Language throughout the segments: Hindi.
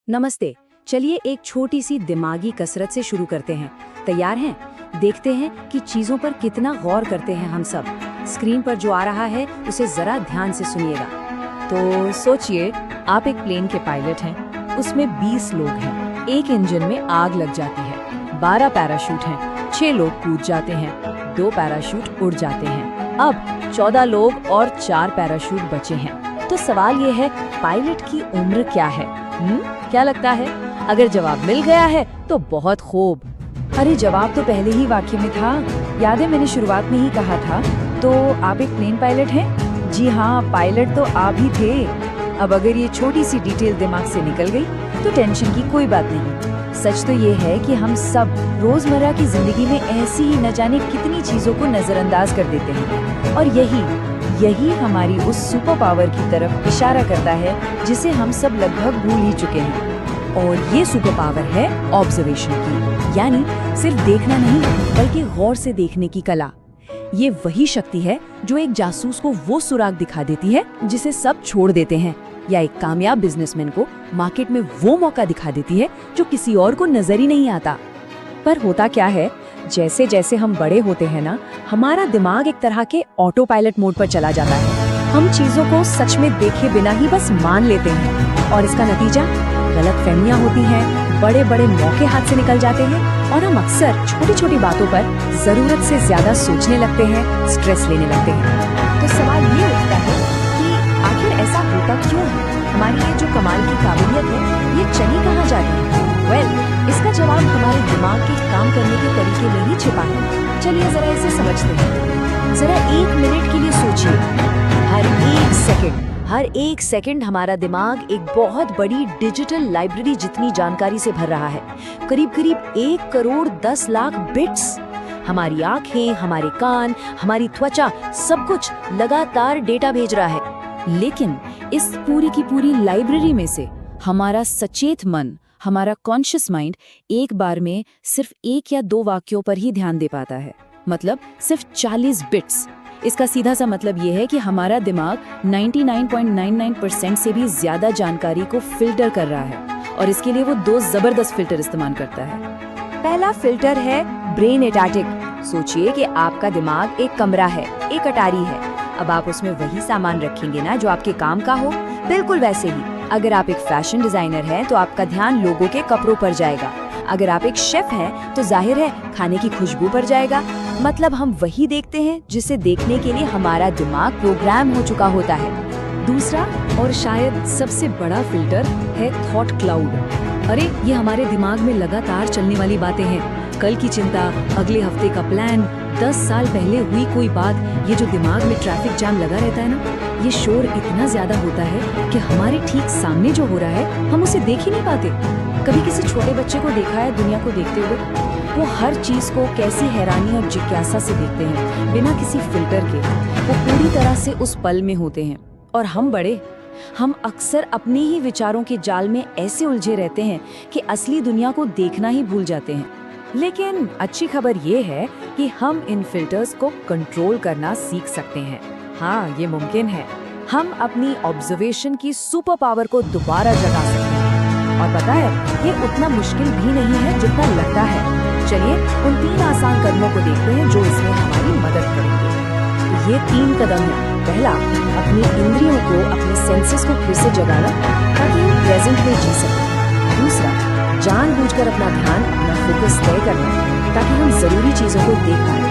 नमस्ते। चलिए एक छोटी सी दिमागी कसरत से शुरू करते हैं। तैयार हैं? देखते हैं कि चीजों पर कितना गौर करते हैं हम सब। स्क्रीन पर जो आ रहा है उसे जरा ध्यान से सुनिएगा। तो सोचिए, आप एक प्लेन के पायलट हैं। उसमें 20 लोग हैं। एक इंजन में आग लग जाती है। 12 पैराशूट हैं। 6 लोग कूद जाते हैं। 2 पैराशूट उड़ जाते हैं। अब 14 लोग और 4 पैराशूट बचे हैं। तो सवाल ये है, पायलट की उम्र क्या है? क्या लगता है? अगर जवाब मिल गया है तो बहुत खूब। अरे जवाब तो पहले ही वाक्य में था। याद है मैंने शुरुआत में ही कहा था। तो आप एक प्लेन पायलट हैं? जी हाँ, पायलट तो आप ही थे। अब अगर ये छोटी सी डिटेल दिमाग से निकल गई तो टेंशन की कोई बात नहीं। सच तो ये है कि हम सब रोजमर्रा की जिंदगी में ऐसी ही न जाने कितनी चीजों को नजरअंदाज कर देते हैं, और यही हमारी उस सुपर पावर की तरफ इशारा करता है जिसे हम सब लगभग भूल ही चुके हैं। और ये सुपर पावर है ऑब्जर्वेशन की, यानी सिर्फ देखना नहीं बल्कि गौर से देखने की कला। ये वही शक्ति है जो एक जासूस को वो सुराग दिखा देती है जिसे सब छोड़ देते हैं, या एक कामयाब बिजनेसमैन को मार्केट में वो मौका दिखा देती है जो किसी और को नजर ही नहीं आता। पर होता क्या है, जैसे जैसे हम बड़े होते हैं ना, हमारा दिमाग एक तरह के ऑटो पायलट मोड पर चला जाता है। हम चीजों को सच में देखे बिना ही बस मान लेते हैं, और इसका नतीजा गलतफहमियां होती हैं, बड़े बड़े मौके हाथ से निकल जाते हैं, और हम अक्सर छोटी छोटी बातों पर जरूरत से ज्यादा सोचने लगते हैं, स्ट्रेस लेने लगते हैं। तो सवाल ये उठता है कि आखिर ऐसा होता क्यों है? हमारी ये जो कमाल की काबिलियत है, ये चली कहाँ जाती है? इसका जवाब हमारे दिमाग के काम करने के तरीके में ही छिपा है। चलिए जरा इसे समझते हैं। जरा 1 मिनट के लिए सोचिए। हर एक सेकंड हमारा दिमाग एक बहुत बड़ी डिजिटल लाइब्रेरी जितनी जानकारी से भर रहा है। करीब करीब 1 करोड़ 10 लाख बिट्स। हमारी आंखें, हमारे कान, हमारी त्वचा, सब कुछ लगातार डेटा भेज रहा है। लेकिन इस पूरी की पूरी लाइब्रेरी में से हमारा सचेत मन, हमारा कॉन्शियस माइंड एक बार में सिर्फ 1 या 2 वाक्यों पर ही ध्यान दे पाता है। मतलब सिर्फ 40 बिट्स। इसका सीधा सा मतलब ये है कि हमारा दिमाग 99.99% से भी ज्यादा जानकारी को फिल्टर कर रहा है, और इसके लिए वो 2 जबरदस्त फिल्टर इस्तेमाल करता है। पहला फिल्टर है ब्रेन एटाटिक। सोचिए कि आपका दिमाग एक कमरा है, एक अटारी है। अब आप उसमें वही सामान रखेंगे ना जो आपके काम का हो, बिल्कुल वैसे ही। अगर आप एक फैशन डिजाइनर हैं तो आपका ध्यान लोगों के कपड़ों पर जाएगा। अगर आप एक शेफ हैं तो जाहिर है खाने की खुशबू पर जाएगा। मतलब हम वही देखते हैं जिसे देखने के लिए हमारा दिमाग प्रोग्राम हो चुका होता है। दूसरा और शायद सबसे बड़ा फिल्टर है थॉट क्लाउड। अरे ये हमारे दिमाग में लगातार चलने वाली बातें हैं। कल की चिंता, अगले हफ्ते का प्लान, 10 साल पहले हुई कोई बात। ये जो दिमाग में ट्रैफिक जाम लगा रहता है ना, ये शोर इतना ज्यादा होता है कि हमारे ठीक सामने जो हो रहा है हम उसे देख ही नहीं पाते। कभी किसी छोटे बच्चे को देखा है दुनिया को देखते हुए? वो हर चीज को कैसी हैरानी और जिज्ञासा से देखते हैं, बिना किसी फिल्टर के। वो पूरी तरह से उस पल में होते हैं। और हम बड़े, हम अक्सर अपने ही विचारों के जाल में ऐसे उलझे रहते हैं कि असली दुनिया को देखना ही भूल जाते हैं। लेकिन अच्छी खबर ये है कि हम इन फिल्टर्स को कंट्रोल करना सीख सकते हैं। हाँ, ये मुमकिन है। हम अपनी ऑब्जर्वेशन की सुपर पावर को दोबारा जगा सकते हैं। और पता है, ये उतना मुश्किल भी नहीं है जितना लगता है। चलिए उन 3 आसान कदमों को देखते हैं जो इसमें हमारी मदद करेंगे। तो ये 3 कदम हैं। पहला, अपनी इंद्रियों को, अपने सेंसेस को फिर से जगाना ताकि हम प्रेजेंट में जी सकें। दूसरा, जानबूझकर अपना ध्यान, अपना फोकस तय करना ताकि हम जरूरी चीजों को देख पाए।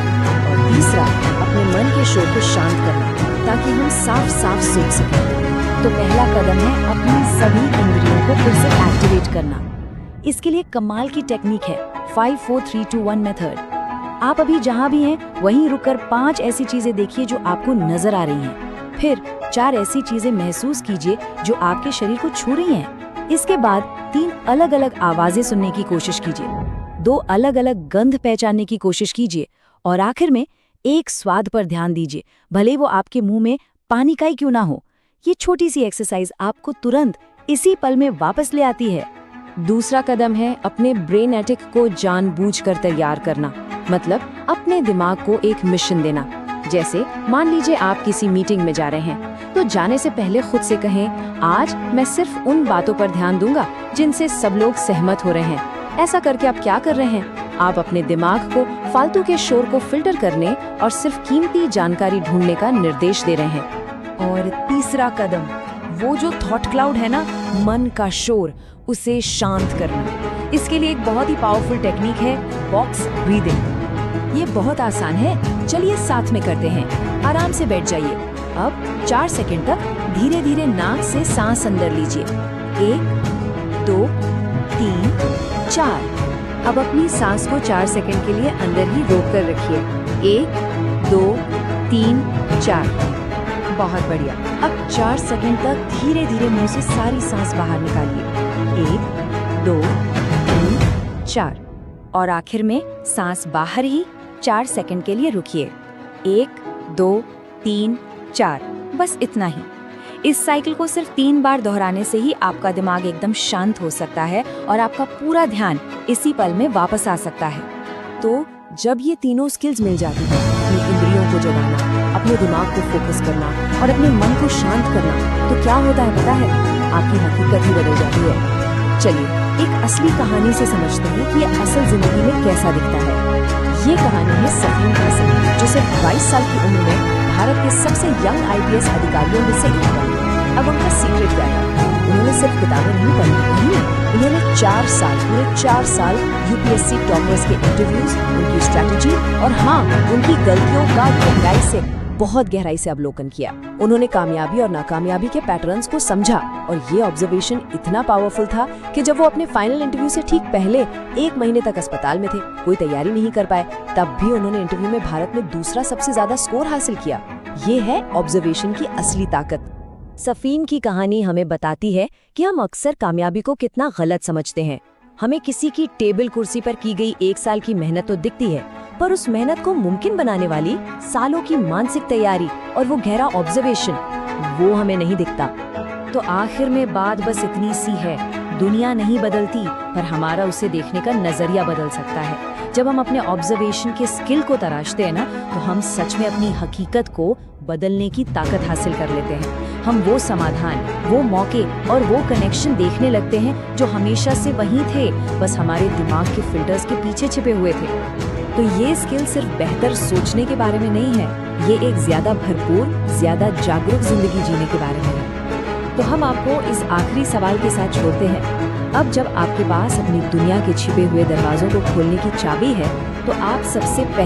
और तीसरा, अपने मन के शोर को शांत करना ताकि हम साफ साफ सोच सकें। तो पहला कदम है अपनी सभी इंद्रियों को फिर से एक्टिवेट करना। इसके लिए कमाल की टेक्निक है 5 4 3 2 1 मेथड। आप अभी जहाँ भी हैं वहीं रुककर 5 ऐसी चीजें देखिए जो आपको नजर आ रही हैं। फिर 4 ऐसी चीजें महसूस कीजिए जो आपके शरीर को छू रही हैं। इसके बाद 3 अलग अलग आवाजें सुनने की कोशिश कीजिए, 2 अलग अलग गंध पहचानने की कोशिश कीजिए, और आखिर में 1 स्वाद पर ध्यान दीजिए, भले वो आपके मुंह में पानी का ही क्यों ना हो। ये छोटी सी एक्सरसाइज आपको तुरंत इसी पल में वापस ले आती है। दूसरा कदम है अपने ब्रेन एटिक को जानबूझकर तैयार करना। मतलब अपने दिमाग को एक मिशन देना। जैसे मान लीजिए आप किसी मीटिंग में जा रहे हैं, तो जाने से पहले खुद से कहें, आज मैं सिर्फ उन बातों पर ध्यान दूंगा जिनसे सब लोग सहमत हो रहे हैं। ऐसा करके आप क्या कर रहे हैं? आप अपने दिमाग को फालतू के शोर को फिल्टर करने और सिर्फ कीमती जानकारी ढूंढने का निर्देश दे रहे हैं। और तीसरा कदम, वो जो थॉट क्लाउड है ना, मन का शोर, उसे शांत करना। इसके लिए एक बहुत ही पावरफुल टेक्निक है, बॉक्स ब्रीदिंग। ये बहुत आसान है, चलिए साथ में करते हैं। आराम से बैठ जाइए। अब 4 सेकंड तक धीरे धीरे नाक से सांस अंदर लीजिए। 1 2 3 4। अब अपनी सांस को 4 सेकंड के लिए अंदर ही रोक कर रखिए। 1 2 3 4। बहुत बढ़िया। अब 4 सेकंड तक धीरे धीरे मुंह से सारी सांस बाहर निकालिए। 1 2 3 4। और आखिर में सांस बाहर ही 4 सेकंड के लिए रुकिए। 1 2 3 4। बस इतना ही। इस साइकिल को सिर्फ 3 बार दोहराने से ही आपका दिमाग एकदम शांत हो सकता है और आपका पूरा ध्यान इसी पल में वापस आ सकता है। तो जब ये तीनों स्किल्स मिल जाती हैं, अपनी इंद्रियों को जगाना, अपने दिमाग को फोकस करना और अपने मन को शांत करना, तो क्या होता है पता है? आपकी हकीकत ही बदल जाती है। चलिए एक असली कहानी से समझते हैं कि ये असल जिंदगी में कैसा दिखता है। ये कहानी है सफीन हसन, जो सिर्फ 22 साल की उम्र में भारत के सबसे यंग IPS अधिकारियों में से एक बनी। अब उनका सीक्रेट क्या था? उन्होंने सिर्फ किताबें नहीं पढ़ी, उन्होंने 4 साल UPSC टॉपर्स के इंटरव्यूज, उनकी स्ट्रैटेजी और हाँ, उनकी गलतियों का बहुत गहराई से अवलोकन किया। उन्होंने कामयाबी और नाकामयाबी के पैटर्न्स को समझा और ये ऑब्जर्वेशन इतना पावरफुल था कि जब वो अपने फाइनल इंटरव्यू से ठीक पहले 1 महीने तक अस्पताल में थे, कोई तैयारी नहीं कर पाए, तब भी उन्होंने इंटरव्यू में भारत में दूसरा सबसे ज्यादा स्कोर हासिल किया। ये है ऑब्जर्वेशन की असली ताकत। सफीन की कहानी हमें बताती है कि हम अक्सर कामयाबी को कितना गलत समझते हैं। हमें किसी की टेबल कुर्सी पर की गई 1 साल की मेहनत तो दिखती है, पर उस मेहनत को मुमकिन बनाने वाली सालों की मानसिक तैयारी और वो गहरा ऑब्जर्वेशन, वो हमें नहीं दिखता। तो आखिर में बात बस इतनी सी है, दुनिया नहीं बदलती, पर हमारा उसे देखने का नजरिया बदल सकता है। जब हम अपने ऑब्जर्वेशन के स्किल को तराशते हैं ना, तो हम सच में अपनी हकीकत को बदलने की ताकत हासिल कर लेते हैं। हम वो समाधान, वो मौके और वो कनेक्शन देखने लगते हैं जो हमेशा से वहीं थे, बस हमारे दिमाग के फिल्टर्स के पीछे छिपे हुए थे। तो ये स्किल सिर्फ बेहतर सोचने के बारे में नहीं है, ये एक ज्यादा भरपूर, ज्यादा जागरूक जिंदगी जीने के बारे में है। तो हम आपको इस आखिरी सवाल के साथ छोड़ते हैं। अब जब आपके पास अपनी दुनिया के छिपे हुए दरवाजों को खोलने की चाबी है, तो आप सबसे पहले